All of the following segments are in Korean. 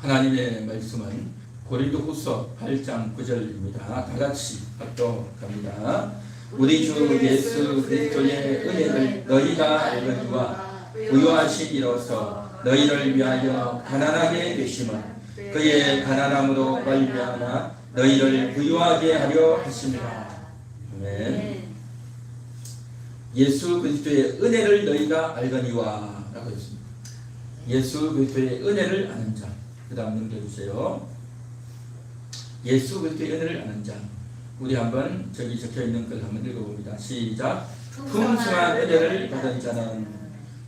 하나님의 말씀은 고린도후서 8장 9절입니다. 다 같이 합독합니다. 우리 주 예수 그리스도의 은혜를 너희가 알거니와 부요하신 이로써 너희를 위하여 가난하게 되심은 그의 가난함으로 말미암아 너희를 부요하게 하려 하십니다. 아멘. 예수 그리스도의 은혜를 너희가 알거니와 라고 했습니다. 예수 그리스도의 은혜를 아는 자. 그 다음 넘겨주세요. 예수 그리스도의 은혜를 아는 자. 우리 한번 저기 적혀있는 걸 한번 읽어봅니다. 시작. 풍성한 은혜를 받은 자는,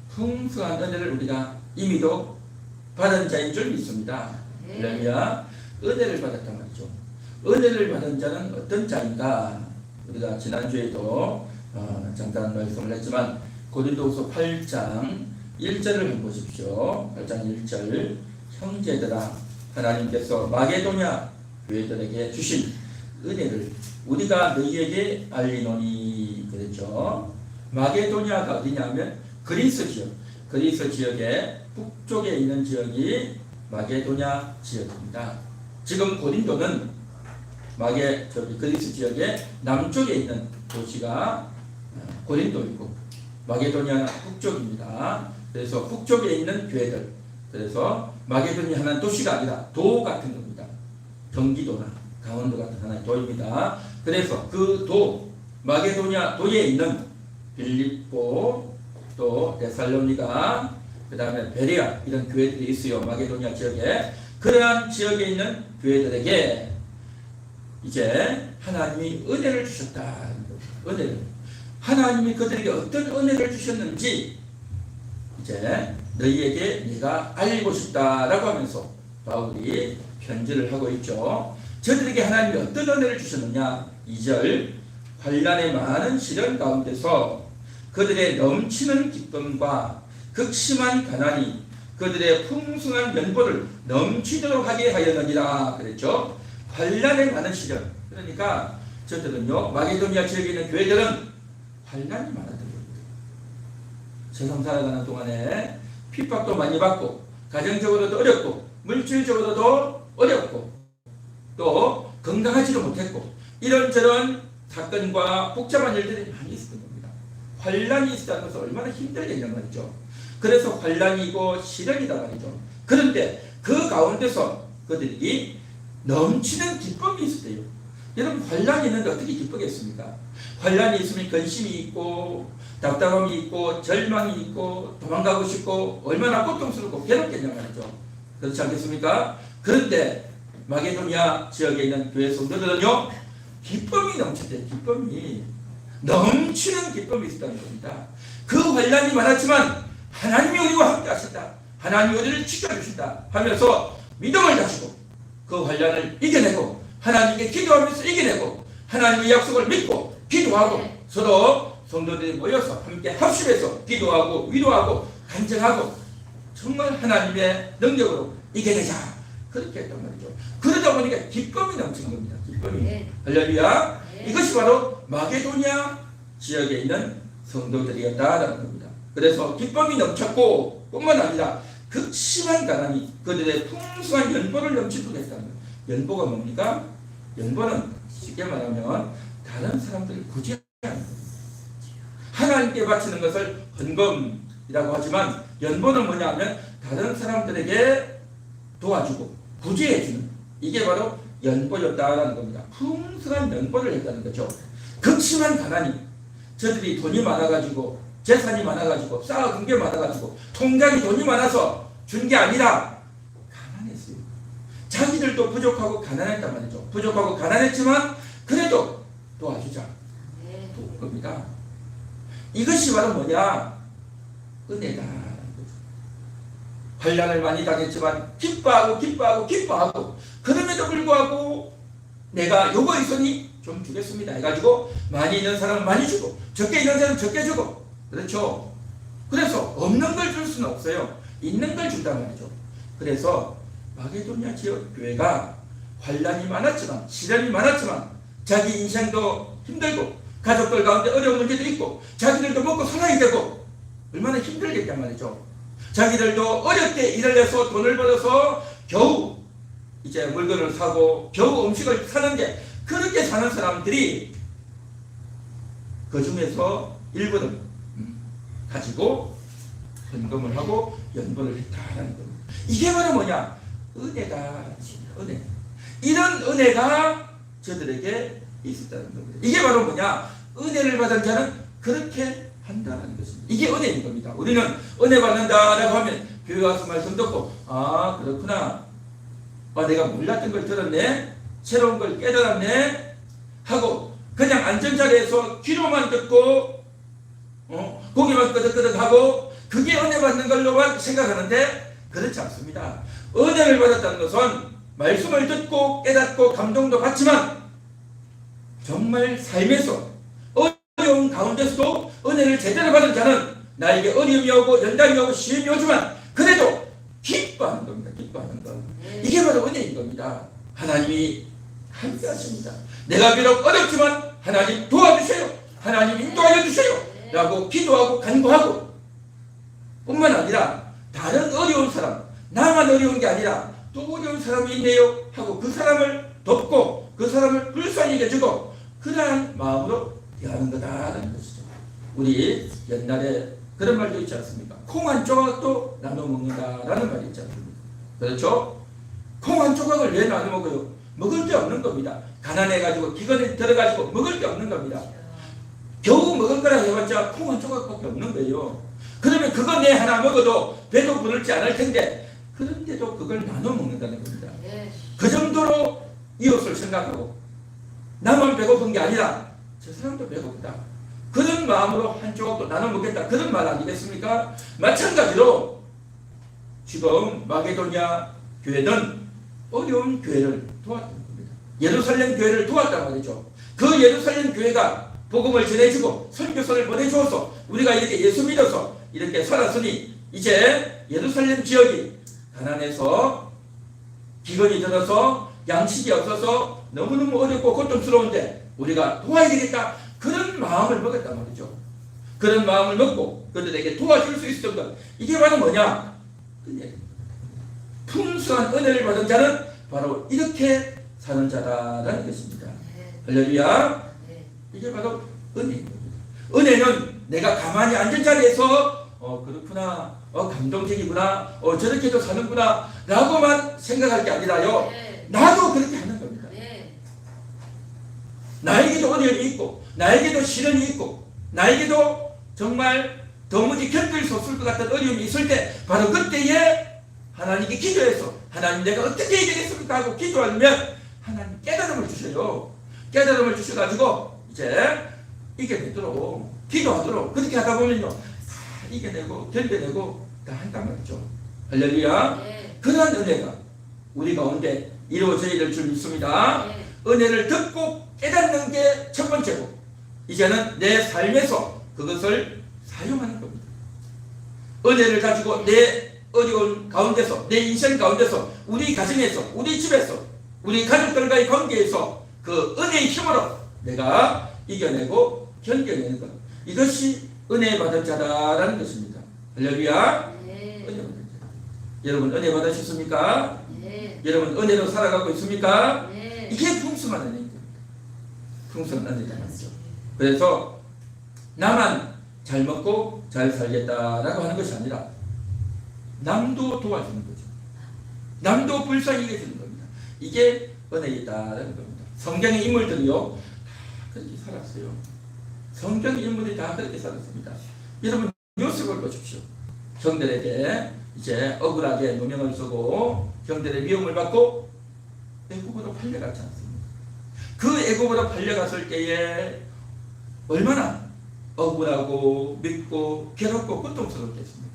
풍성한 은혜를 우리가 이미도 받은 자인 줄 믿습니다. 할렐루야. 은혜를 받았단 말이죠. 은혜를 받은 자는 어떤 자인가? 우리가 지난주에도 잠깐 말씀을 했지만 고린도후서 8장 1절을 한번 보십시오. 8장 1절. 형제들아, 하나님께서 마게도냐 교회들에게 주신 은혜를 우리가 너희에게 알리노니. 그랬죠. 마게도냐가 어디냐면 그리스 지역, 그리스 지역의 북쪽에 있는 지역이 마게도냐 지역입니다. 지금 고린도는 그리스 지역의 남쪽에 있는 도시가 고린도이고 마게도냐 북쪽입니다. 그래서 북쪽에 있는 교회들, 그래서 마게도냐 하나는 도시가 아니라 도 같은 겁니다. 경기도나 강원도 같은 하나의 도입니다. 그래서 그 도, 마게도냐 도에 있는 빌립보, 또 데살로니가, 그 다음에 베레아 이런 교회들이 있어요. 마게도냐 지역에. 그러한 지역에 있는 교회들에게 이제 하나님이 은혜를 주셨다. 은혜를. 하나님이 그들에게 어떤 은혜를 주셨는지 이제 너희에게 내가 알리고 싶다라고 하면서 바울이 편지를 하고 있죠. 저들에게 하나님이 어떤 은혜를 주셨느냐. 2절. 환난의 많은 시련 가운데서 그들의 넘치는 기쁨과 극심한 가난이 그들의 풍성한 면보를 넘치도록 하게 하였느니라. 그랬죠. 환난의 많은 시련. 그러니까 저들은요, 마게도니아 지역에 있는 교회들은 환난이 많았던 겁니다. 세상 살아가는 동안에 핍박도 많이 받고, 가정적으로도 어렵고, 물질적으로도 어렵고, 또 건강하지도 못했고, 이런저런 사건과 복잡한 일들이 많이 있었던 겁니다. 환난이 있었다는 것은 얼마나 힘들겠냐 말이죠. 그래서 환난이고 시련이다 말이죠. 그런데 그 가운데서 그들이 넘치는 기쁨이 있었대요. 여러분, 환난이 있는데 어떻게 기쁘겠습니까? 환난이 있으면 근심이 있고 답답함이 있고 절망이 있고 도망가고 싶고 얼마나 고통스럽고 괴롭겠냐 말이죠. 그렇지 않겠습니까? 그런데 마게도니아 지역에 있는 교회 성도들은요, 기쁨이 넘치대. 기쁨이 넘치는 기쁨이 있었다는 겁니다. 그 환난이 많았지만 하나님이 우리와 함께 하신다, 하나님이 우리를 지켜주신다 하면서 믿음을 가지고 그 환난을 이겨내고 하나님께 기도하면서 이겨내고 하나님의 약속을 믿고 기도하고 서로 성도들이 모여서 함께 합심해서 기도하고 위로하고 간증하고 정말 하나님의 능력으로 이겨내자, 그렇게 했단 말이죠. 그러다 보니까 기쁨이 넘치는 겁니다. 기쁨이. 할렐루야. 이것이 바로 마게도니아 지역에 있는 성도들이었다라는 겁니다. 그래서 기쁨이 넘쳤고 뿐만 아니라 극심한 가난이 그들의 풍성한 연보를 넘치도록 했다는 거예요. 연보가 뭡니까? 연보는 쉽게 말하면 다른 사람들을 구제하는 거예요. 하나님께 바치는 것을 헌금이라고 하지만 연보는 뭐냐면 다른 사람들에게 도와주고 구제해주는, 이게 바로 연보였다라는 겁니다. 풍성한 연보를 했다는 거죠. 극심한 가난이, 저들이 돈이 많아가지고 재산이 많아가지고 쌓아둔 게 많아가지고 통장이 돈이 많아서 준 게 아니라 가난했어요. 자기들도 부족하고 가난했단 말이죠. 부족하고 가난했지만 그래도 도와주자, 도운 겁니다. 이것이 바로 뭐냐? 은혜다. 환난을 많이 당했지만 기뻐하고 그럼에도 불구하고 내가 요거 있으니 좀 주겠습니다 해가지고 많이 있는 사람은 많이 주고 적게 있는 사람은 적게 주고, 그렇죠. 그래서 없는 걸 줄 수는 없어요. 있는 걸 준단 말이죠. 그래서 마게도니아 지역 교회가 환난이 많았지만, 시련이 많았지만, 자기 인생도 힘들고 가족들 가운데 어려운 문제도 있고 자기들도 먹고 살아야 되고 얼마나 힘들겠단 말이죠. 자기들도 어렵게 일을 해서 돈을 벌어서 겨우 이제 물건을 사고 겨우 음식을 사는데 그렇게 사는 사람들이 그 중에서 일부는 가지고 헌금을 하고 연보를 했다라는 겁니다. 이게 바로 뭐냐? 은혜다. 은혜. 이런 은혜가 저들에게 있었다는 겁니다. 이게 바로 뭐냐? 은혜를 받은 자는 그렇게 한다는 것입니다. 이게 은혜인 겁니다. 우리는 은혜 받는다라고 하면 교회 와서 말씀 듣고 아 그렇구나. 내가 몰랐던 걸 들었네. 새로운 걸 깨달았네. 하고 그냥 안전자리에서 귀로만 듣고 고개만 끄덕끄덕하고 그게 은혜 받는 걸로만 생각하는데 그렇지 않습니다. 은혜를 받았다는 것은 말씀을 듣고 깨닫고 감동도 받지만 정말 삶에서 어려운 가운데서도 은혜를 제대로 받은 자는 나에게 어려움이 오고 연단이 오고 시험이 오지만 그래도 기뻐하는 겁니다. 기뻐하는 것. 이게 바로 은혜인 겁니다. 하나님이 함께 하십니다. 내가 비록 어렵지만 하나님 도와주세요. 하나님 인도하여 주세요. 라고 기도하고 간구하고 뿐만 아니라 다른 어려운 사람, 나만 어려운 게 아니라 또 어려운 사람이 있네요 하고 그 사람을 돕고 그 사람을 불쌍히 여겨주고 그러한 마음으로 대하는 거다라는 것이죠. 우리 옛날에 그런 말도 있지 않습니까? 콩 한 조각도 나눠 먹는다라는 말이 있지 않습니까? 그렇죠? 콩 한 조각을 왜 나눠 먹어요? 먹을 게 없는 겁니다. 가난해가지고 기근에 들어가지고 먹을 게 없는 겁니다. 겨우 먹을 거라 해봤자 콩 한 조각밖에 없는 거예요. 그러면 그거 내 하나 먹어도 배도 부르지 않을 텐데 그런데도 그걸 나눠 먹는다는 겁니다. 그 정도로 이웃을 생각하고 나만 배고픈 게 아니라 저 사람도 배고프다. 그런 마음으로 한 조각도 나눠 먹겠다. 그런 말 아니겠습니까? 마찬가지로 지금 마게도냐 교회는 어려운 교회를 도왔던 겁니다. 예루살렘 교회를 도왔단 말이죠. 그 예루살렘 교회가 복음을 전해주고 선교사를 보내주어서 우리가 이렇게 예수 믿어서 이렇게 살았으니 이제 예루살렘 지역이 가난해서 기근이 들어서 양식이 없어서 너무너무 어렵고 고통스러운데 우리가 도와야 되겠다. 그런 마음을 먹었단 말이죠. 그런 마음을 먹고 그들에게 도와줄 수 있었던 것. 이게 바로 뭐냐? 풍성한 은혜를 받은 자는 바로 이렇게 사는 자다라는 것입니다. 할렐루야. 이게 바로 은혜입니다. 은혜는 내가 가만히 앉은 자리에서 그렇구나, 감동적이구나, 저렇게도 사는구나 라고만 생각할 게 아니라요. 나도 그렇게 하는 겁니다. 나에게도 어려움이 있고 나에게도 시련이 있고 나에게도 정말 도무지 견딜 수 없을 것 같은 어려움이 있을 때 바로 그때에 하나님께 기도해서 하나님 내가 어떻게 해야 되겠습니까 하고 기도하면 하나님 깨달음을 주셔요. 깨달음을 주셔가지고 이제 이겨내도록 기도하도록 그렇게 하다 보면요 다 이겨내고 견뎌내고 다 한단 말이죠. 할렐루야. 그러한 은혜가 우리 가운데 이루어져야 될 줄 믿습니다. 은혜를 듣고 깨닫는 게 첫 번째고 이제는 내 삶에서 그것을 사용하는 겁니다. 은혜를 가지고 내 어려운 가운데서 내 인생 가운데서 우리 가정에서 우리 집에서 우리 가족들과의 관계에서 그 은혜의 힘으로 내가 이겨내고 견뎌내는 것. 이것이 은혜 받은 자다라는 것입니다. 할렐루야. 은혜 받은 자. 여러분 은혜 받으셨습니까? 여러분 은혜로 살아가고 있습니까? 이게 풍성한 은혜입니다. 풍성한 은혜잖아요. 그래서 나만 잘 먹고 잘 살겠다라고 하는 것이 아니라 남도 도와주는 거죠. 남도 불쌍히 여겨주는 겁니다. 이게 은혜이다라는 겁니다. 성경의 인물들이요 다 그렇게 살았어요. 성경의 인물들이 다 그렇게 살았습니다. 여러분 요셉을 보십시오. 형들에게 이제 억울하게 누명을 쓰고 형들의 미움을 받고 애국으로 팔려갔지 않습니까? 그 애국으로 팔려갔을 때에 얼마나 억울하고 밉고 괴롭고 고통스럽겠습니까?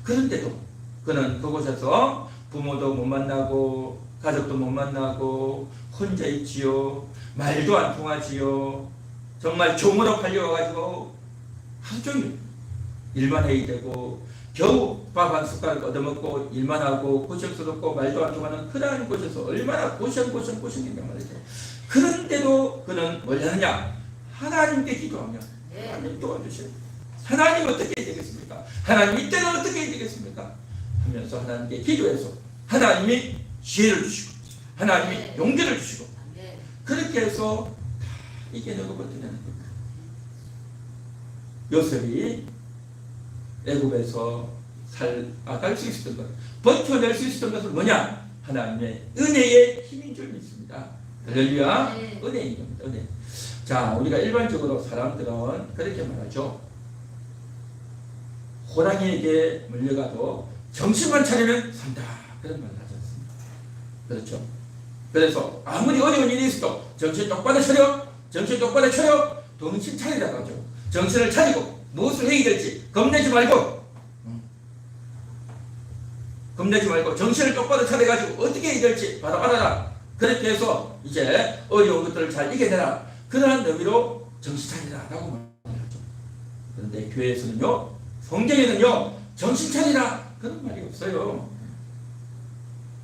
그런데도 그는 그곳에서 부모도 못 만나고 가족도 못 만나고 혼자 있지요. 말도 안 통하지요. 정말 종으로 팔려와가지고 하루 종일 일만 해야 되고 겨우 밥 한 숟가락 얻어먹고 일만 하고 고생스럽고 말도 안 통하는 그러한 곳에서 얼마나 고생했단 말이죠. 그런데도 그는 뭘 하느냐? 하나님께 기도하며 하나님 도와주세요. 하나님 어떻게 해야 되겠습니까? 하나님 이때는 어떻게 해야 되겠습니까? 하면서 하나님께 기도해서 하나님이 지혜를 주시고 하나님이 네. 용기를 주시고 네. 그렇게 해서 다 이겨내고 버텨내는 겁니다. 요셉이 애굽에서 살 수 있었던 것, 버텨낼 수 있었던 것은 뭐냐? 하나님의 은혜의 힘인 줄 믿습니다. 할렐루야. 네. 은혜인 겁니다. 은혜. 자, 우리가 일반적으로 사람들은 그렇게 말하죠. 호랑이에게 물려가도 정신만 차리면 산다. 그런 말을 하지 않습니다. 그렇죠. 그래서 아무리 어려운 일이 있어도 정신 똑바로 차려, 정신 똑바로 차려, 정신 차리라고 하죠. 정신을 차리고 무엇을 해야 될지 겁내지 말고, 겁내지 말고 정신을 똑바로 차려가지고 어떻게 해야 될지 바로 알아라. 그렇게 해서 이제 어려운 것들을 잘 이겨내라. 그러한 의미로 정신 차리라 라고 말하죠. 그런데 교회에서는요, 성경에는요, 정신 차리라 그런 말이 없어요.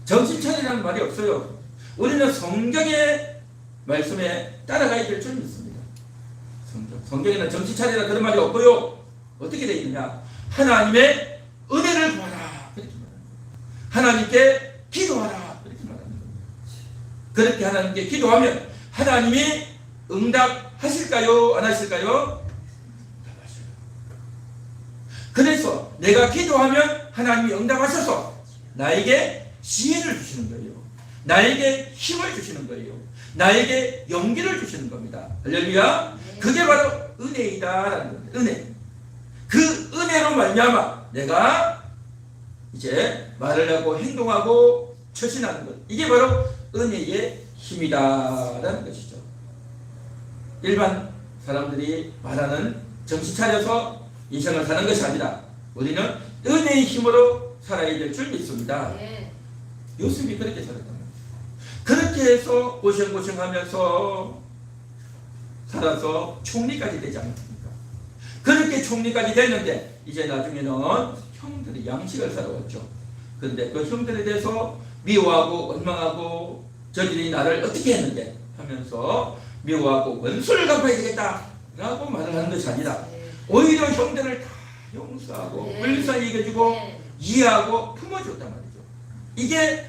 정신 차리라는 말이 없어요. 우리는 성경의 말씀에 따라가야 될 줄 믿습니다. 성경에는 정신 차리라 그런 말이 없고요. 어떻게 되어 있느냐? 하나님의 은혜를 구하라 그렇게 말합니다. 하나님께 기도하라 그렇게 말합니다. 그렇게 하나님께 기도하면 하나님이 응답하실까요? 안 하실까요? 응답하셔요. 그래서 내가 기도하면 하나님이 응답하셔서 나에게 지혜를 주시는 거예요. 나에게 힘을 주시는 거예요. 나에게 용기를 주시는 겁니다. 할렐루야. 그게 바로 은혜이다라는 겁니다. 은혜. 그 은혜로 말미암아 내가 이제 말을 하고 행동하고 처신하는 것. 이게 바로 은혜의 힘이다라는 것이죠. 일반 사람들이 말하는 정신 차려서 인생을 사는 것이 아니라 우리는 은혜의 힘으로 살아야 될 줄 믿습니다. 네. 요셉이 그렇게 살았단 말이에요. 그렇게 해서 고생하면서 살아서 총리까지 되지 않았습니까? 그렇게 총리까지 됐는데 이제 나중에는 형들이 양식을 사러 왔죠. 그런데 그 형들에 대해서 미워하고 원망하고 저들이 나를 어떻게 했는데 하면서 미워하고 원수를 갚아야 되겠다 라고 말을 하는 것이 아니라 오히려 형들을 다 용서하고 불쌍히 여겨주고 이해하고 품어줬단 말이죠. 이게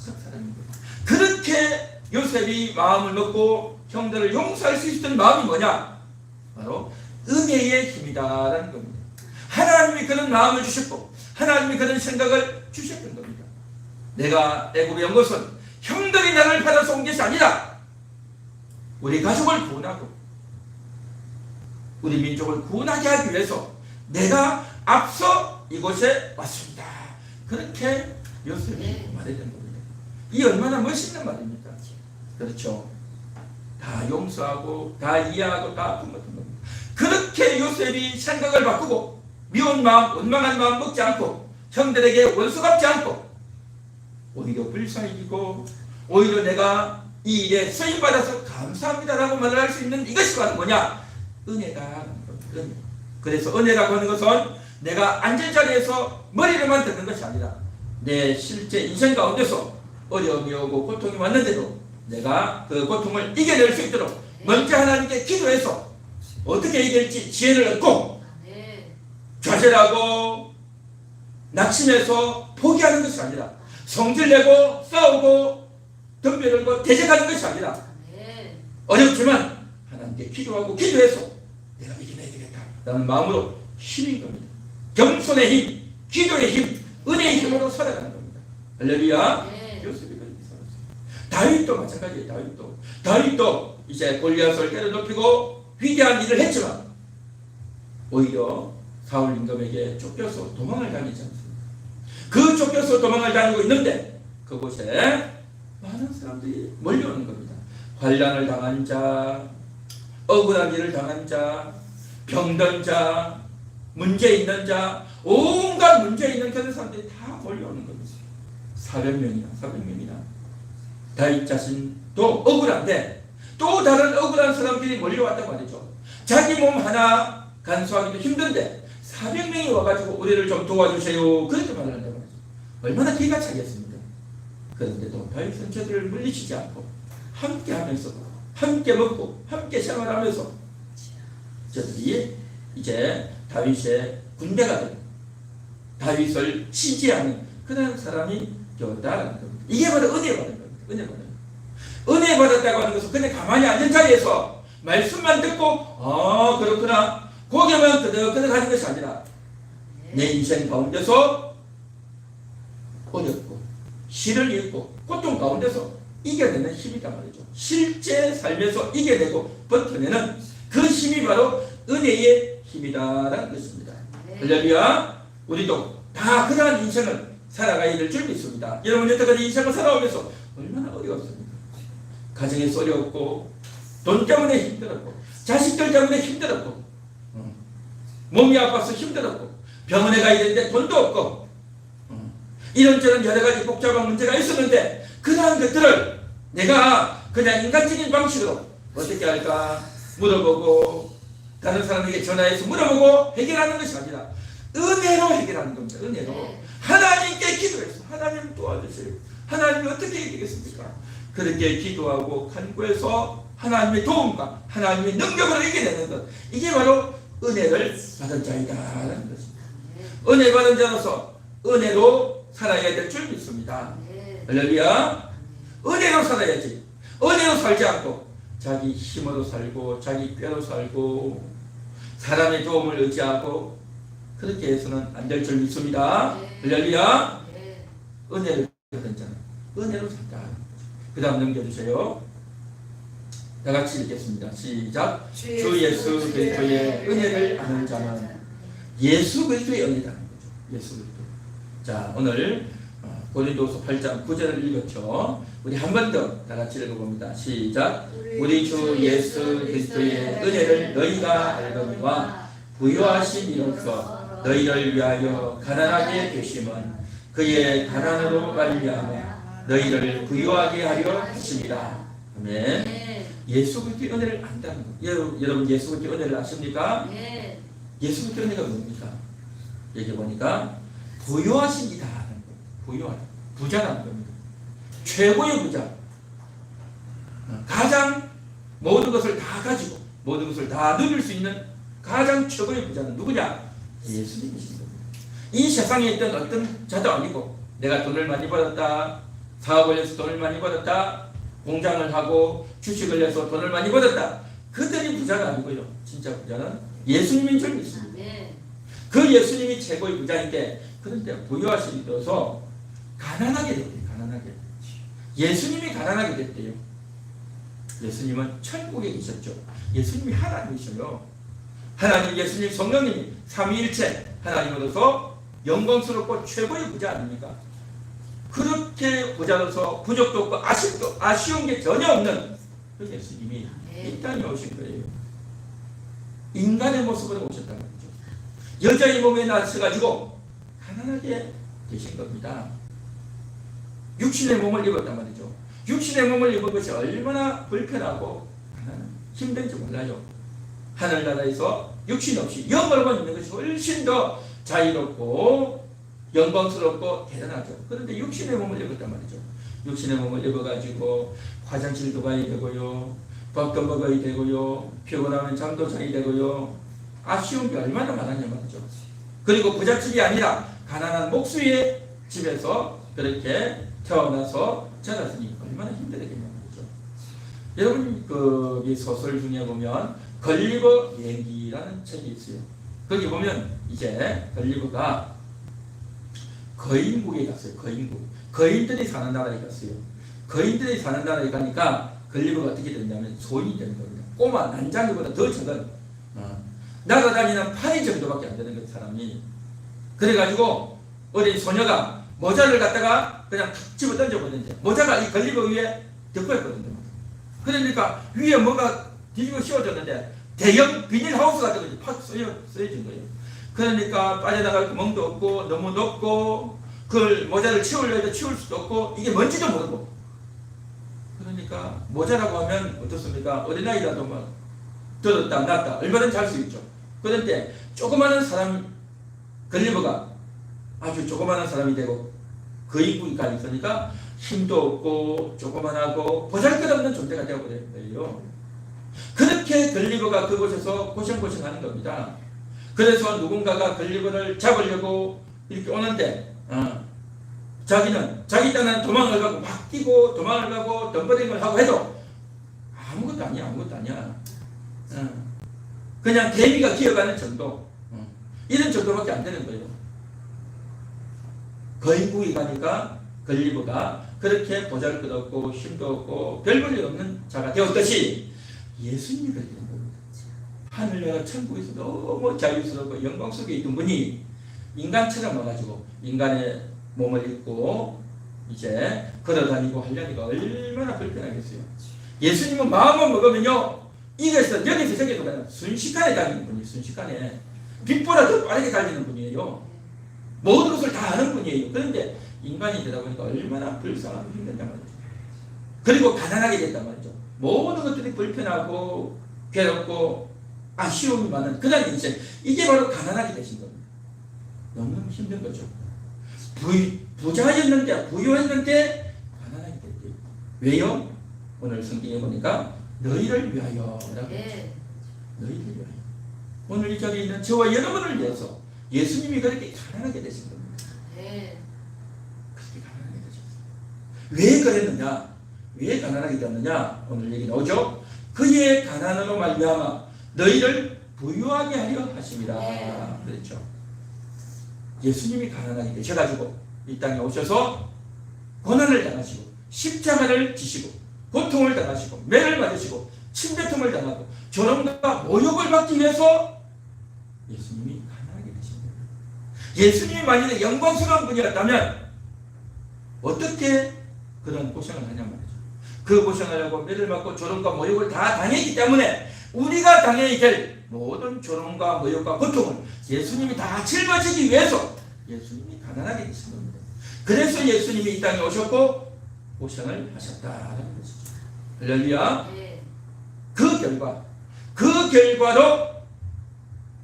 큰 사랑인 거예요. 그렇게 요셉이 마음을 먹고 형들을 용서할 수 있었던 마음이 뭐냐? 바로 은혜의 힘이다라는 겁니다. 하나님이 그런 마음을 주셨고 하나님이 그런 생각을 주셨던 겁니다. 내가 애굽에 온 것은 형들이 나를 받아서 온 것이 아니라 우리 가족을 구원하고 우리 민족을 구원하게 하기 위해서 내가 앞서 이곳에 왔습니다. 그렇게 요셉이 말했던 겁니다. 이 얼마나 멋있는 말입니까? 그렇죠. 다 용서하고 다 이해하고 다 품었던 겁니다. 그렇게 요셉이 생각을 바꾸고 미운 마음, 원망한 마음 먹지 않고 형들에게 원수 갚지 않고 오히려 불쌍해지고 오히려 내가 이 일에 쓰임받아서 감사합니다라고 말을 할 수 있는 이것이 바로 뭐냐? 은혜다. 은혜. 그래서 은혜라고 하는 것은 내가 앉은 자리에서 머리를만 듣는 것이 아니라 내 실제 인생 가운데서 어려움이 오고 고통이 왔는데도 내가 그 고통을 이겨낼 수 있도록 먼저 하나님께 기도해서 어떻게 이길지 지혜를 얻고 좌절하고 낙심해서 포기하는 것이 아니라 성질내고 싸우고 덤벼들고 대적하는 것이 아니라 어렵지만 하나님께 기도하고 기도해서 내가 이겨내야 되겠다라는 마음으로 힘인 겁니다. 겸손의 힘, 기도의 힘, 은혜의 힘으로 살아가는 겁니다. 할렐루야. 요셉이 그렇게 살았어요. 다윗도 마찬가지예요. 다윗도 이제 골리앗을 때려눕히고 위대한 일을 했지만 오히려 사울 임금에게 쫓겨서 도망을 다니지 않습니다. 그 쫓겨서 도망을 다니고 있는데 그곳에 많은 사람들이 몰려오는 겁니다. 환난을 당한 자, 억울한 일을 당한 자, 병든 자, 문제 있는 자, 온갖 문제 있는 그런 사람들이 다 몰려오는 겁니다. 400명이나 다윗 자신도 억울한데 또 다른 억울한 사람들이 몰려왔단 말이죠. 자기 몸 하나 간수하기도 힘든데 400명이 와가지고 우리를 좀 도와주세요. 그렇게 말을 한단 말이죠. 얼마나 기가 차겠습니까? 그런데도 다윗은 저들을 물리치지 않고 함께 하면서 함께 먹고 함께 생활하면서 저들이 이제 다윗의 군대가 되고 다윗을 지지하는 그런 사람이 바뀌었다는 겁니다. 이게 바로 은혜 받은 겁니다. 은혜 받은 겁니다. 은혜 받았다고 하는 것은 그냥 가만히 앉은 자리에서 말씀만 듣고 그렇구나 고개만 끄덕끄덕 하는 것이 아니라 내 인생 가운데서 어렵고 시를 잃고 고통 가운데서 이겨내는 힘이란 말이죠. 실제 삶에서 이겨내고 버텨내는 그 힘이 바로 은혜의 힘이다라는 것입니다. 할렐루야. 우리도 다 그러한 인생을 살아가야 될 줄 믿습니다. 여러분 여태까지 인생을 살아오면서 얼마나 어려웠습니까? 가정에서 어려웠고 돈 때문에 힘들었고 자식들 때문에 힘들었고 몸이 아파서 힘들었고 병원에 가야 되는데 돈도 없고 이런저런 여러 가지 복잡한 문제가 있었는데 그러한 것들을 내가 그냥 인간적인 방식으로 어떻게 할까 물어보고 다른 사람에게 전화해서 물어보고 해결하는 것이 아니라 은혜로 해결하는 겁니다. 은혜로 하나님께 기도해서 하나님 도와주세요. 하나님이 어떻게 이기겠습니까? 그렇게 기도하고 간구해서 하나님의 도움과 하나님의 능력으로 이겨내는 것, 이게 바로 은혜를 받은 자이다라는 것입니다. 은혜 받은 자로서 은혜로 살아야 될 줄 믿습니다. 할렐루야. 은혜로 살아야지. 은혜로 살지 않고 자기 힘으로 살고 자기 뼈로 살고 사람의 도움을 의지하고 그렇게 해서는 안 될 줄 믿습니다. 할렐루야. 은혜를 받은 자는 은혜로 산다. 그 다음 넘겨주세요. 다 같이 읽겠습니다. 시작. 주 예수 그리스도의 은혜를 아는 자는 예수 그리스도의 은혜라는 거죠. 예수 그리스도. 자, 오늘 고린도서 8장 9절을 읽었죠. 우리 한 번 더 다 같이 읽어봅니다. 시작. 우리 주 예수 그리스도의 은혜를 너희가 알거니와 부요하신 이로써 너희를 위하여 가난하게 되심은 그의 가난으로 말미암아 너희를 부유하게 하려 하십니다. 아멘. 예수 그리스도의 은혜를 안다는 거예요. 여러분 예수 그리스도의 은혜를 아십니까? 예수 그리스도의 은혜가 뭡니까? 여기 보니까 부유하신 이다 하는 거예요. 부유하다. 부자라는 겁니다. 최고의 부자. 가장 모든 것을 다 가지고 모든 것을 다 누릴 수 있는 가장 최고의 부자는 누구냐? 예수님이신 겁니다. 이 세상에 있던 어떤 자도 아니고 내가 돈을 많이 벌었다, 사업을 해서 돈을 많이 벌었다, 공장을 하고 주식을 해서 돈을 많이 벌었다, 그들이 부자가 아니고요. 진짜 부자는 예수님인 줄 믿습니다. 그 예수님이 최고의 부자인데 그런데 부유하신 이로서 가난하게 됐대요. 가난하게. 예수님이 가난하게 됐대요. 예수님은 천국에 계셨죠. 예수님이 하나님이셔요. 하나님, 예수님, 성령님이 삼위일체 하나님으로서 영광스럽고 최고의 부자 아닙니까? 그렇게 부자로서 부족도 없고 아쉬운 게 전혀 없는 그 예수님이 이 땅에 오신 거예요. 인간의 모습으로 오셨다는 거죠. 여자의 몸에 나셔가지고 가난하게 되신 겁니다. 육신의 몸을 입었단 말이죠. 육신의 몸을 입은 것이 얼마나 불편하고 힘든지 몰라요. 하늘나라에서 육신 없이 영으로만 있는 것이 훨씬 더 자유롭고 영광스럽고 대단하죠. 그런데 육신의 몸을 입었단 말이죠. 육신의 몸을 입어가지고 화장실도 가야 되고요, 밥도 먹어야 되고요, 피곤하면 잠도 자야 되고요, 아쉬운 게 얼마나 많았냐 말이죠. 그리고 부잣집이 아니라 가난한 목수의 집에서 그렇게 태어나서 자랐으니 얼마나 힘들었겠냐 말이죠. 여러분 이 소설 중에 보면 걸리버 여행기라는 책이 있어요. 거기 보면 이제 걸리버가 거인국에 갔어요. 거인들이 사는 나라에 갔어요. 거인들이 사는 나라에 가니까 걸리버가 어떻게 됐냐면 소인이 되는 겁니다. 꼬마 난장이보다 더 작은 날아다니는 파리 정도밖에 안 되는 거예요. 사람이. 그래가지고 어린 소녀가 모자를 갖다가 그냥 탁 집어 던져버렸는데 모자가 이 걸리버 위에 덮여있거든요. 그러니까 위에 뭐가 뒤집어 씌워졌는데 대형 비닐하우스 같은 것이 팍 쓰여진 거예요. 그러니까 빠져나갈 구멍도 없고 너무 높고 그걸 모자를 치우려 해도 치울 수도 없고 이게 뭔지도 모르고 그러니까 모자라고 하면 어떻습니까? 어린아이라도 막 들었다 놨다 얼마든지 할 수 있죠. 그런데 조그마한 사람 걸리버가 아주 조그마한 사람이 되고 거인국까지 있으니까 힘도 없고 조그만하고 보잘것없는 존재가 되어버린 거예요. 그렇게 걸리버가 그곳에서 고생하는 겁니다. 그래서 누군가가 걸리버를 잡으려고 이렇게 오는데 자기는 자기 딴에는 도망을 가고 막 뛰고 도망을 가고 덤버링을 하고 해도 아무것도 아니야. 그냥 개미가 기어가는 정도. 이런 정도밖에 안 되는 거예요. 거인국에 가니까 걸리버가 그렇게 보잘것없고 힘도 없고 별 볼일 없는 자가 되었듯이 예수님이 그렇게 된 겁니다. 하늘나라 천국에서 너무 자유스럽고 영광 속에 있던 분이 인간처럼 와가지고 인간의 몸을 입고 이제 걸어다니고 하려니까 얼마나 불편하겠어요. 예수님은 마음을 먹으면요 여기서 저기도 그냥 순식간에 다니는 분이에요. 순식간에 빛보다 더 빠르게 달리는 분이에요. 모든 것을 다 아는 분이에요. 그런데 인간이 되다 보니까 얼마나 불쌍하고 힘든단 말이죠. 그리고 가난하게 됐단 말이죠. 모든 것들이 불편하고 괴롭고 아쉬움이 많은 그런 인생. 이게 바로 가난하게 되신 겁니다. 너무 힘든 거죠. 부자였는데 부유했는데 가난하게 됐대요. 왜요? 오늘 성경에 보니까 너희를 위하여 라고 했죠. 너희를 위하여. 오늘 이 자리에 있는 저와 여러분을 위해서 예수님이 그렇게 가난하게 되신 겁니다. 그렇게 가난하게 되셨어요. 왜 그랬느냐? 왜 가난하게 되었느냐? 오늘 얘기 나오죠. 그의 가난으로 말미암아 너희를 부유하게 하려 하심이라 그랬죠. 예수님이 가난하게 되셔가지고 이 땅에 오셔서 고난을 당하시고 십자가를 지시고 고통을 당하시고 매를 맞으시고 침뱉음을 당하고 조롱과 모욕을 받기 위해서 예수님이 가난하게 되신 거예요. 예수님이 만약에 영광스러운 분이었다면 어떻게 그런 고생을 하냐 말이죠. 그 고생을 하고 매를 맞고 조롱과 모욕을 다 당했기 때문에 우리가 당해야 될 모든 조롱과 모욕과 고통을 예수님이 다 짊어지기 위해서 예수님이 가난하게 되신 겁니다. 그래서 예수님이 이 땅에 오셨고 고생을 하셨다라는 것이죠. 할렐루야. 그 결과로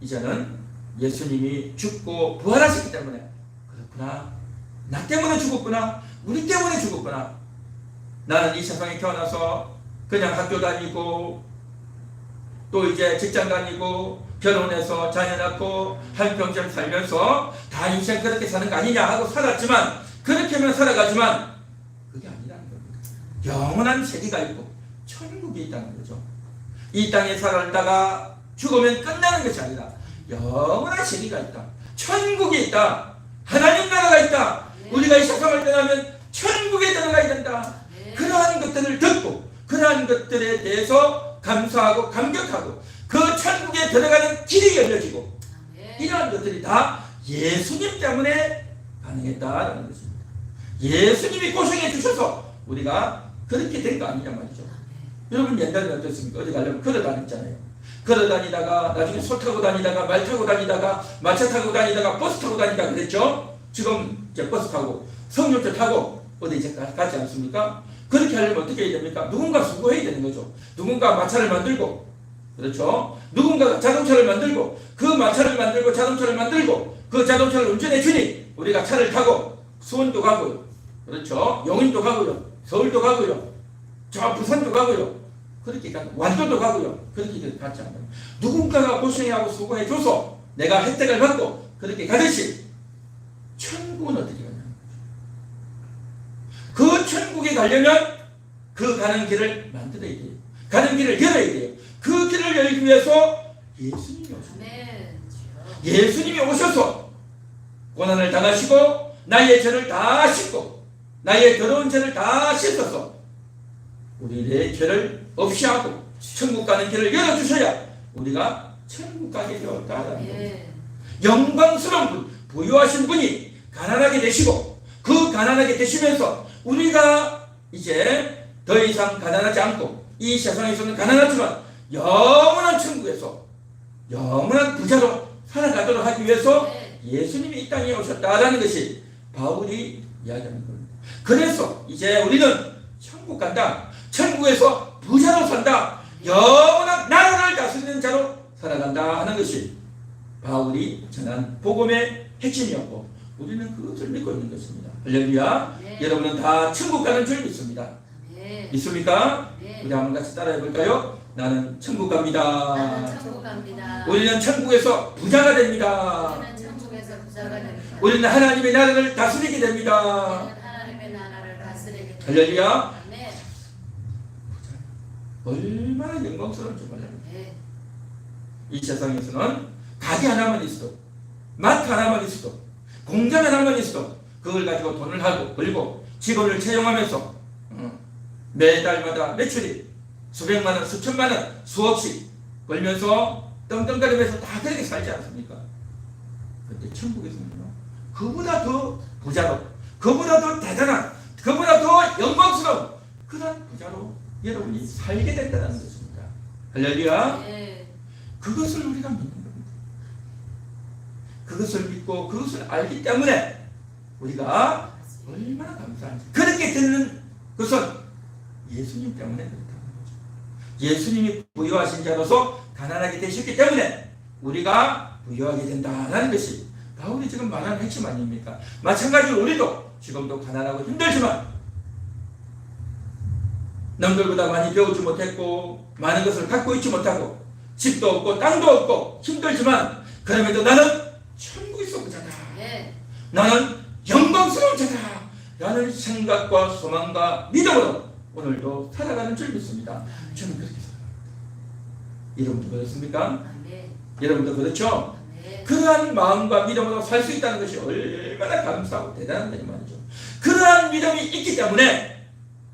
이제는 예수님이 죽고 부활하셨기 때문에 그렇구나. 나 때문에 죽었구나. 우리 때문에 죽었구나. 나는 이 세상에 태어나서 그냥 학교 다니고 또 이제 직장 다니고 결혼해서 자녀 낳고 한평생 살면서 다 인생 그렇게 사는 거 아니냐 하고 살았지만 그렇게만 살아가지만 그게 아니라는 겁니다. 영원한 세계가 있고 천국이 있다는 거죠. 이 땅에 살다가 죽으면 끝나는 것이 아니라 영원한 세계가 있다. 천국이 있다. 하나님 나라가 있다. 우리가 이 세상을 떠나면 천국에 들어가야 된다. 그러한 것들을 듣고 그러한 것들에 대해서 감사하고 감격하고 그 천국에 들어가는 길이 열려지고 이러한 것들이 다 예수님 때문에 가능했다라는 것입니다. 예수님이 고생해 주셔서 우리가 그렇게 된 거 아니냐 말이죠. 여러분 옛날에 어땠습니까? 어디 가려면 걸어 다녔잖아요. 걸어 다니다가 나중에 소 타고 다니다가 말 타고 다니다가 마차 타고 다니다가 버스 타고 다니다가 그랬죠. 지금 이제 버스 타고 성령차 타고 어디 이제 가지 않습니까? 그렇게 하려면 어떻게 해야 됩니까? 누군가 수고해야 되는 거죠. 누군가 마차를 만들고, 그렇죠? 누군가 자동차를 만들고, 그 마차를 만들고 자동차를 만들고 그 자동차를 운전해 주니 우리가 차를 타고 수원도 가고요. 그렇죠? 용인도 가고요. 서울도 가고요. 저 부산도 가고요. 그렇게 가고 완도도 가고요. 그렇게 갔지 않나요? 누군가가 고생하고 수고해 줘서 내가 혜택을 받고 그렇게 가듯이 천국은 어떻게 가냐? 그 천국에 가려면 그 가는 길을 만들어야 돼요. 가는 길을 열어야 돼요. 그 길을 열기 위해서 예수님이 오셨어요. 예수님이 오셔서 고난을 당하시고 나의 죄를 다 씻고 나의 더러운 죄를 다 씻어서 우리의 죄를 없이 하고 천국 가는 길을 열어주셔야 우리가 천국 가게 되었다라는 겁니다. 영광스러운 분, 부유하신 분이 가난하게 되시고 그 가난하게 되시면서 우리가 이제 더 이상 가난하지 않고 이 세상에서는 가난하지만 영원한 천국에서 영원한 부자로 살아가도록 하기 위해서 예수님이 이 땅에 오셨다라는 것이 바울이 이야기하는 겁니다. 그래서 이제 우리는 천국 간다. 천국에서 부자로 산다. 영원한 나라를 다스리는 자로 살아간다 하는 것이 바울이 전한 복음의 핵심이었고 우리는 그것을 믿고 있는 것입니다. 할렐루야. 여러분은 다 천국 가는 줄 믿습니다. 믿습니까? 우리 한번 같이 따라해 볼까요? 나는 천국 갑니다. 나는 천국 갑니다. 우리는 천국에서 부자가 됩니다. 우리는 천국에서 부자가 우리는 하나님의 나라를 다스리게 됩니다. 하나님의 나라를 다스리게 됩니다. 할렐루야. 아멘. 얼마나 영광스러운지 몰라요. 네. 이 세상에서는 가게 하나만 있어도, 마트 하나만 있어도, 공장 하나만 있어도 그걸 가지고 돈을 하고 벌고 직원을 채용하면서 매달마다 매출이 수백만 원, 수천만 원, 수억씩 벌면서 떵떵거리면서 다 그렇게 살지 않습니까? 근데 천국에서는요, 그보다 더 부자로, 그보다 더 대단한, 그보다 더 영광스러운 그런 부자로 여러분이 살게 된다는 것입니다. 할렐루야. 네. 그것을 우리가 믿는 겁니다. 그것을 믿고 그것을 알기 때문에 우리가 얼마나 감사한지. 그렇게 되는 것은 예수님 때문에 그렇다는 거죠. 예수님이 부유하신 자로서 가난하게 되셨기 때문에 우리가 부유하게 된다는 것이 바울이 지금 말하는 핵심 아닙니까? 마찬가지로 우리도 지금도 가난하고 힘들지만 남들보다 많이 배우지 못했고 많은 것을 갖고 있지 못하고 집도 없고 땅도 없고 힘들지만 그럼에도 나는 천국에서 부자다. 네. 나는 영광스러운 자다. 라는 생각과 소망과 믿음으로 오늘도 살아가는 줄 믿습니다. 저는 그렇게 살아갑니다. 여러분도 그렇습니까? 네. 여러분도 그렇죠? 네. 그러한 마음과 믿음으로 살 수 있다는 것이 얼마나 감사하고 대단한 거냐 말이죠. 그러한 믿음이 있기 때문에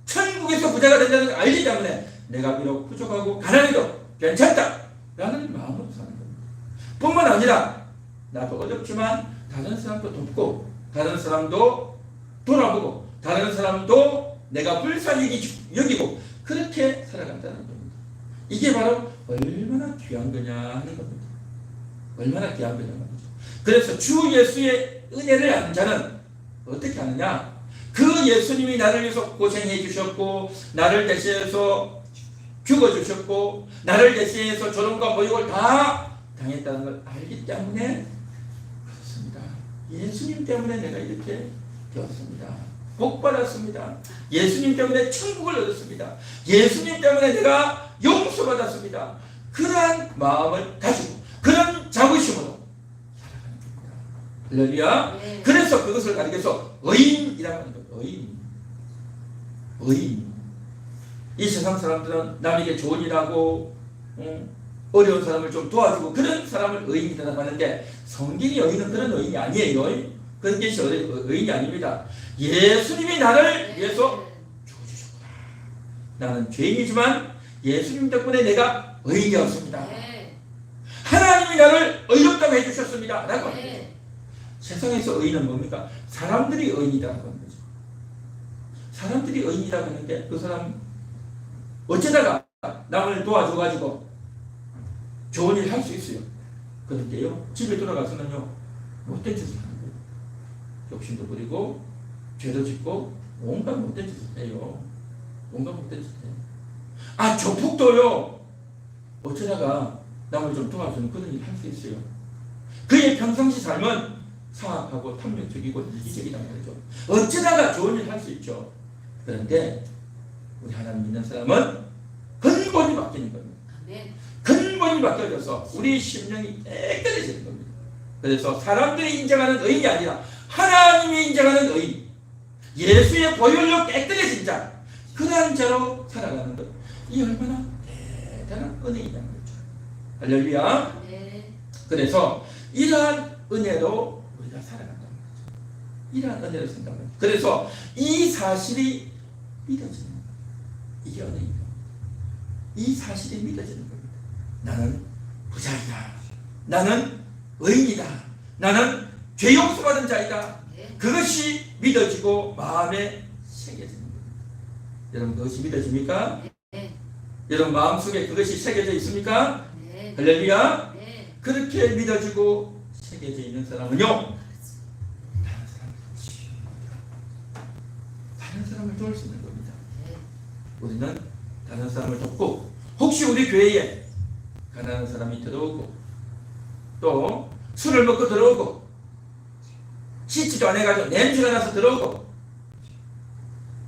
천국에서 부자가 된다는 걸 알기 때문에 내가 비록 부족하고 가난해도 괜찮다 라는 마음으로 사는 겁니다. 뿐만 아니라 나도 어렵지만 다른 사람도 돕고 다른 사람도 돌아보고 다른 사람도 내가 불쌍히 여기고 그렇게 살아간다는 겁니다. 이게 바로 얼마나 귀한 거냐 하는 겁니다. 얼마나 귀한 거냐 말이죠. 그래서 주 예수의 은혜를 아는 자는 어떻게 하느냐? 그 예수님이 나를 위해서 고생해 주셨고 나를 대신해서 죽어주셨고 나를 대신해서 조롱과 모욕을 다 당했다는 걸 알기 때문에 그렇습니다. 예수님 때문에 내가 이렇게 되었습니다. 복 받았습니다. 예수님 때문에 천국을 얻었습니다. 예수님 때문에 내가 용서받았습니다. 그러한 마음을 가지고 그런 자부심으로 살아가는 겁니다. 할렐루야. 네. 그래서 그것을 가리켜 해서 의인이라고 하는 겁니다. 의인. 이 세상 사람들은 남에게 좋은 일하고 어려운 사람을 좀 도와주고 그런 사람을 의인이라고 하는데 성경이 의인은 그런 의인이 아니에요. 그런 것이 의인이 아닙니다. 예수님이 나를 위해서 죽어주셨구나. 나는 죄인이지만 예수님 덕분에 내가 의인이었습니다. 네. 하나님이 나를 의롭다고 해주셨습니다. 라고 합니다. 네. 세상에서 의인은 뭡니까? 사람들이 의인이라고 하는 거죠. 사람들이 의인이라고 하는데 그 사람 어쩌다가 남을 도와줘가지고 좋은 일 할 수 있어요. 그런데요 집에 돌아가서는요 못된 짓을 하는 거예요. 욕심도 부리고 죄도 짓고 온갖 못된 짓을 해요. 온갖 못된 짓을 해요. 아 조폭도요 어쩌다가 남을 좀 도와주는 그런 일 할 수 있어요. 그의 평상시 삶은 사악하고 탐욕적이고 이기적이란 말이죠. 어쩌다가 좋은 일 할 수 있죠. 그런데 우리 하나님 믿는 사람은 근본이 바뀌는 겁니다. 아멘. 근본이 바뀌어져서 우리 심령이 깨끗해지는 겁니다. 그래서 사람들이 인정하는 의인이 아니라 하나님이 인정하는 의인, 예수의 보혈로 깨끗해진 자, 그러한 자로 살아가는 것. 이 얼마나 대단한 은혜이냐는 거죠. 할렐루야. 네. 그래서 이러한 은혜로 우리가 살아간다는 거죠. 이러한 은혜로 산다는 거죠. 그래서 이 사실이 믿어지는 거예요. 이게 은혜입니다. 이 사실이 믿어지는 겁니다. 나는 부자이다. 나는 의인이다. 나는 죄 용서받은 자이다. 네. 그것이 믿어지고 마음에 새겨지는 겁니다. 여러분 그것이 믿어집니까? 네. 여러분 마음속에 그것이 새겨져 있습니까? 네. 할렐루야. 네. 그렇게 믿어지고 새겨져 있는 사람은요 다른 사람을 치유합니다. 다른 사람을 도울 수 있는 겁니다. 네. 우리는 다른 사람을 돕고 혹시 우리 교회에 가난한 사람이 들어오고 또 술을 먹고 들어오고 씻지도 안 해가지고 냄새가 나서 들어오고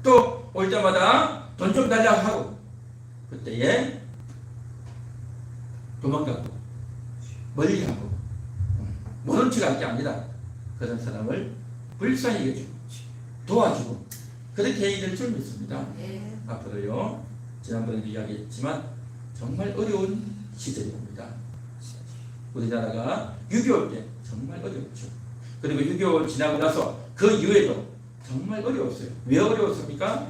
또 올 때마다 돈 좀 달라고 하고 그때에 도망가고 멀리하고 모른 척 할 게 아니라 그런 사람을 불쌍히 여겨주고 도와주고 그렇게 해야 될 줄 믿습니다. 네. 앞으로요, 지난번에도 이야기했지만 정말 어려운 시절이 옵니다. 우리나라가 6.25 때 정말 어려웠죠. 그리고 6.25 지나고 나서 그 이후에도 정말 어려웠어요. 왜 어려웠습니까?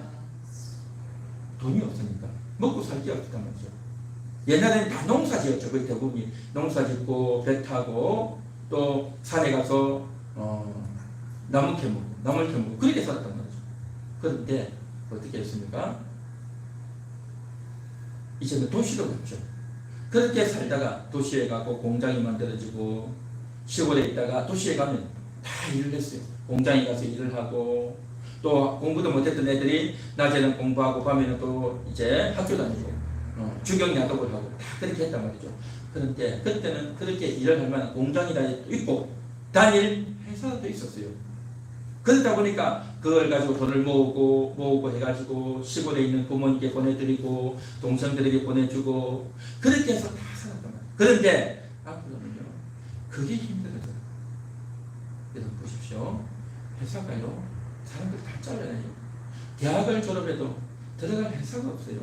돈이 없으니까. 먹고 살기 없었단 말이죠. 옛날에는 다 농사 지었죠. 거의 대부분이 농사 짓고 배 타고 또 산에 가서 나물 캐먹고 그렇게 살았단 말이죠. 그런데 어떻게 했습니까? 이제는 도시로 갔죠. 그렇게 살다가 도시에 가고 공장이 만들어지고 시골에 있다가 도시에 가면 다 일을 했어요. 공장에 가서 일을 하고 또 공부도 못했던 애들이 낮에는 공부하고 밤에는 또 이제 학교 다니고 주경 야독을 하고 다 그렇게 했단 말이죠. 그런데 그때는 그렇게 일을 할 만한 공장이 다 있고 단일 회사도 있었어요. 그러다 보니까 그걸 가지고 돈을 모으고 해가지고 시골에 있는 부모님께 보내드리고 동생들에게 보내주고 그렇게 해서 다 살았단 말이에요. 그런데 앞으로는요 그게 힘들어져요. 여러분 보십시오. 회사가요 사람들 다 잘라내요. 대학을 졸업해도 들어갈 회사가 없어요.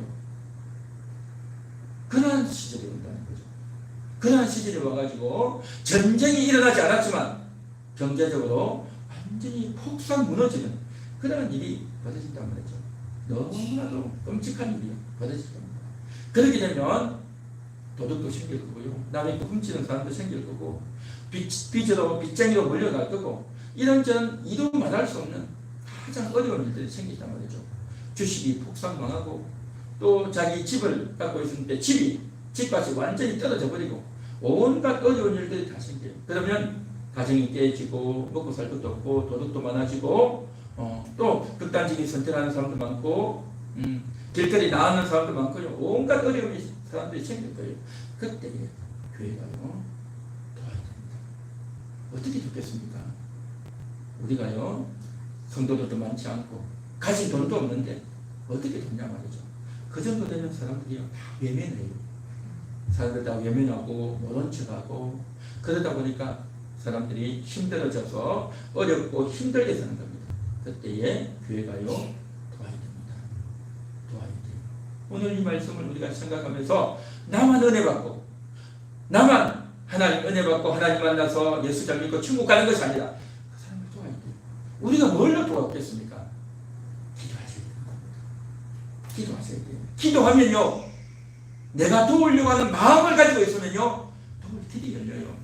그러한 시절이 온다는 거죠. 그러한 시절이 와가지고 전쟁이 일어나지 않았지만 경제적으로 완전히 폭삭 무너지는 그런 일이 벌어진단 말이죠. 너무나도 끔찍한 일이 벌어질 겁니다. 그렇게 되면 도둑도 생길 거고요. 남의 거 훔치는 사람도 생길 거고 빚으로 빚쟁이로 몰려갈 거고 이런저런 이루 말할 수 없는 가장 어려운 일들이 생긴단 말이죠. 주식이 폭삭 망하고 또 자기 집을 갖고 있었는데 집값이 완전히 떨어져 버리고 온갖 어려운 일들이 다 생겨요. 그러면 가정이 깨지고 먹고 살 것도 없고 도둑도 많아지고 또 극단적인 선택하는 사람도 많고 길거리 나가는 사람도 많고요. 온갖 어려움이 사람들이 생길 거예요. 그때 교회가요 도와야 됩니다. 어떻게 좋겠습니까? 우리가요 성도들도 많지 않고 가진 돈도 없는데 어떻게 됐냐 말이죠. 그 정도 되면 사람들이 다 외면해요. 사람들 다 외면하고 모른 척하고 그러다 보니까 사람들이 힘들어져서 어렵고 힘들게 사는 겁니다. 그때에 교회가요 도와야 됩니다. 도와야 돼요. 오늘 이 말씀을 우리가 생각하면서 나만 은혜 받고 나만 하나님 은혜 받고 하나님 만나서 예수 잘 믿고 천국 가는 것이 아니라 그 사람을 도와야 돼요. 우리가 뭘로 도와겠습니까? 기도하셔야 돼요. 기도하셔야 돼요. 기도하면요 내가 도우려고 하는 마음을 가지고 있으면요 도울 길이 열려요.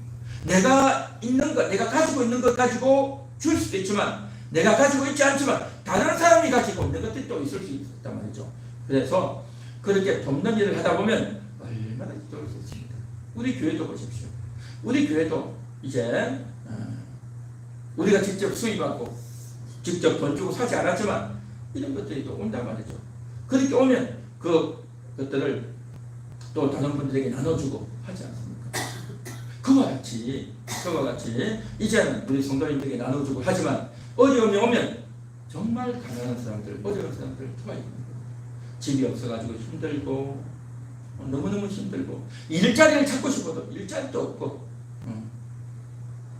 내가 있는 것, 내가 가지고 있는 것 가지고 줄 수도 있지만 내가 가지고 있지 않지만 다른 사람이 가지고 있는 것들이 또 있을 수 있단 말이죠. 그래서 그렇게 돕는 일을 하다 보면 얼마나 기도할 수 있습니다. 우리 교회도 보십시오. 우리 교회도 이제 우리가 직접 수입하고 직접 돈 주고 사지 않았지만 이런 것들이 또 온단 말이죠. 그렇게 오면 그것들을 또 다른 분들에게 나눠주고 하지 않습니까? 그와 같이 이제는 우리 성도님들에게 나눠주고 하지만 어려움이 오면 정말 가난한 사람들, 어려운 사람들 도와야 됩니다. 집이 없어가지고 힘들고 너무너무 힘들고 일자리를 찾고 싶어도 일자리도 없고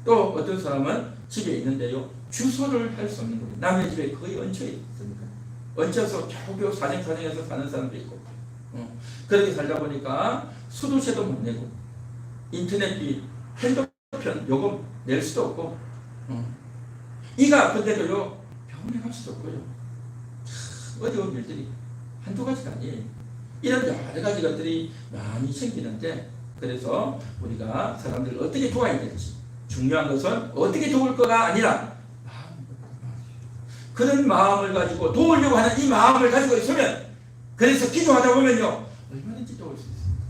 또 어떤 사람은 집에 있는데요 주소를 할 수 없는 거예요. 남의 집에 거의 얹혀 있으니까 얹혀서 겨우겨우 사정사정해서 사는 사람도 있고 그렇게 살다 보니까 수도세도 못 내고 인터넷비 핸드폰 요금 낼 수도 없고 이가 아픈데도요 병원에 갈 수도 없고요. 어려운 일들이 한두 가지가 아니에요. 이런 여러 가지 것들이 많이 생기는데 그래서 우리가 사람들을 어떻게 도와야 될지 중요한 것은 어떻게 도울 거가 아니라 그런 마음을 가지고 도우려고 하는 이 마음을 가지고 있으면 그래서 기도하다 보면요 얼마든지 도울 수 있습니다.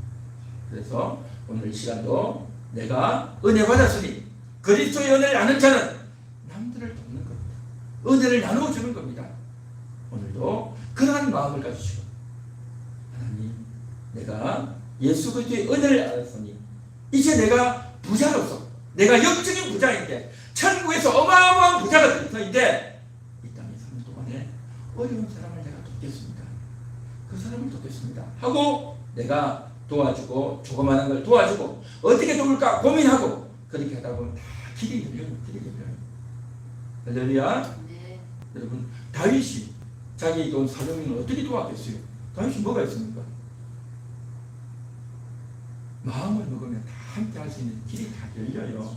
그래서 오늘 시간도 내가 은혜 받았으니 그리스도의 은혜를 아는 자는 남들을 돕는 겁니다. 은혜를 나누어 주는 겁니다. 오늘도 그러한 마음을 가지시고 하나님 내가 예수 그리스도의 은혜를 알았으니 이제 내가 부자로서 내가 영적인 부자인데 천국에서 어마어마한 부자가 될 터인데 이 땅에 사는 동안에 어려운 사람을 내가 돕겠습니다. 그 사람을 돕겠습니다 하고 내가 도와주고 조그마한 걸 도와주고 어떻게 도울까 고민하고 그렇게 하다 보면 다 길이 열려요. 길이 열려요. 할렐루야. 네. 여러분, 다윗이 자기 돈 사정민을 어떻게 도왔겠어요? 다윗이 뭐가 있습니까? 마음을 먹으면 다 함께 할 수 있는 길이 다 열려요.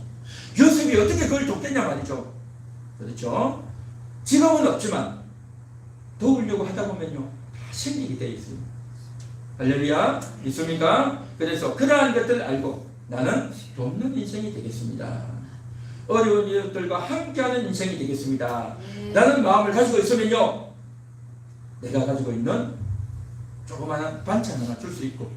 요셉이 어떻게 그걸 돕겠냐 말이죠. 그렇죠? 직업은 없지만 도우려고 하다 보면요, 다 생기게 되어 있어요. 할렐루야. 있습니까? 그래서 그러한 것들을 알고 나는 돕는 인생이 되겠습니다. 어려운 이웃들과 함께하는 인생이 되겠습니다. 네. 라는 마음을 가지고 있으면요, 내가 가지고 있는 조그마한 반찬 하나 줄 수 있고,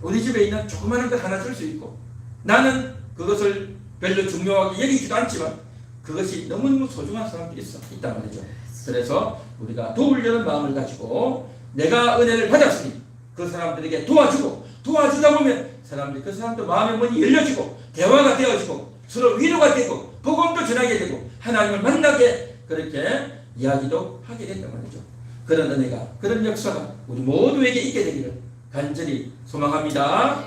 우리 집에 있는 조그마한 것 하나 줄 수 있고, 나는 그것을 별로 중요하게 여기지도 않지만 그것이 너무너무 소중한 사람들이 있단 말이죠. 그래서 우리가 도우려는 마음을 가지고 내가 은혜를 받았으니 그 사람들에게 도와주다 보면 사람들이 그 사람도 마음의 문이 열려지고 대화가 되어지고 서로 위로가 되고 복음도 전하게 되고 하나님을 만나게 그렇게 이야기도 하게 된단 말이죠. 그런 은혜가, 그런 역사가 우리 모두에게 있게 되기를 간절히 소망합니다.